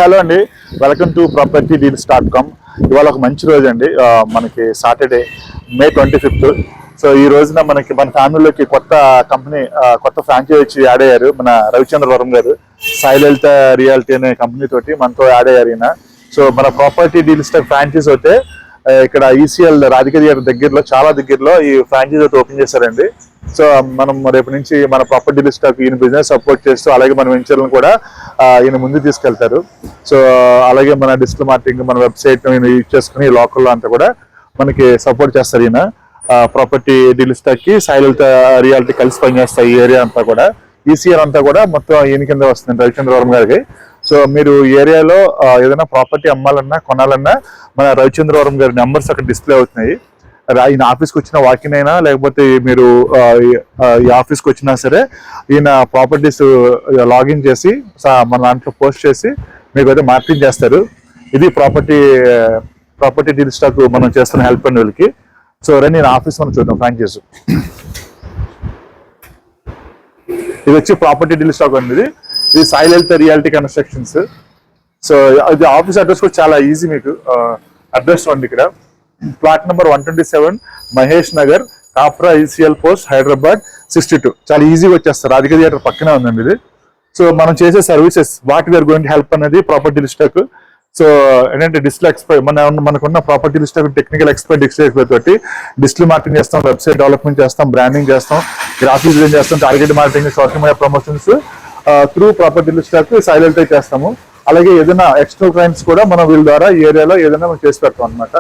Hello అండి, welcome to propertydeals.com. ఇవాళ ఒక మంచి రోజు అండి. మనకి సాటర్డే May 25th. సో ఈ రోజున మన ఫ్యామిలీలోకి కొత్త కంపెనీ, కొత్త ఫ్రాంచైజీ యాడ్ అయ్యారు. మన రవిచంద్ర వర్మ గారు సాయి లలిత రియాలిటీ అనే కంపెనీ తోటి మనతో యాడ్ అయ్యారు ఈయన. సో మన ప్రాపర్టీ డీల్స్ ఫ్రాంచైజ్ అయితే ఇక్కడ ఈసీఎల్ రాధిక థియేటర్ దగ్గరలో, చాలా దగ్గరలో ఈ ఫ్రాంచైజ్ అయితే ఓపెన్ చేశారండి. సో మనం రేపు నుంచి మన ప్రాపర్టీ డీల్స్టాక్ ఈయన బిజినెస్ సపోర్ట్ చేస్తూ, అలాగే మన వెంచర్లను కూడా ఈయన ముందుకు తీసుకెళ్తారు. సో అలాగే మన డిజిటల్ మార్కెటింగ్, మన వెబ్సైట్ యూజ్ చేసుకుని లోకల్లో అంతా కూడా మనకి సపోర్ట్ చేస్తారు ఈయన. ప్రాపర్టీ డీల్స్టాక్ కి సాయి లలిత రియాలిటీ కలిసి పనిచేస్తాయి. ఈ ఏరియా అంతా కూడా, ఈసీఎల్ అంతా కూడా మొత్తం ఈయన కింద వస్తుంది, రవిచంద్ర వర్మ గారికి. సో మీరు ఏరియాలో ఏదైనా ప్రాపర్టీ అమ్మాలన్నా కొనాలన్నా మన రవిచంద్ర వర్మ గారి నెంబర్స్ అక్కడ డిస్ప్లే అవుతున్నాయి. ఈయన ఆఫీస్కి వచ్చిన వాకిన్ అయినా, లేకపోతే మీరు ఈ ఆఫీస్కి వచ్చినా సరే ఈయన ప్రాపర్టీస్ లాగిన్ చేసి మన దాంట్లో పోస్ట్ చేసి మీకు అయితే మార్కెటింగ్ చేస్తారు. ఇది ప్రాపర్టీ డీల్ స్టాక్ మనం చేస్తున్న హెల్ప్ అండ్ వీళ్ళకి. సో రండి, నేను ఆఫీస్ మనం చూద్దాం ఫ్రాంచైజ్. ఇది వచ్చి ప్రాపర్టీ డీల్ స్టాక్ అనేది. ఇది Sai Lalitha reality constructions. So ఇది ఆఫీస్ అడ్రస్ కూడా చాలా ఈజీ. మీకు అడ్రస్ ఉంది ఇక్కడ, plot number 127 Mahesh Nagar, Kapra, ECIL post, Hyderabad 62. చాలా ఈజీగా వచ్చేస్తారు. రాధిక థియేటర్ పక్కనే ఉందండి ఇది. సో మనం చేసే services, what we are going to help అనేది ప్రాపర్టీ డీల్స్టాక్. సో ఏంటంటే డిజిటల్ ఎక్స్పర్ట్, మనకున్న property Dealstack technical expert digital expert తోటి డిజిటల్ మార్కెటింగ్ చేస్తాం, వెబ్సైట్ డెవలప్మెంట్ చేస్తాం, బ్రాండింగ్ చేస్తాం, గ్రాఫిక్స్ డిజైన్ చేస్తాం, target marketing, social media promotions through property Dealstack silent అయితే చేస్తాము. అలాగే ఏదైనా ఎక్స్టర్నల్ క్లయింట్స్ కూడా మనం వీళ్ళ ద్వారా ఈ ఏరియాలో ఏదైనా మనం చేసి పెడతాం అనమాట.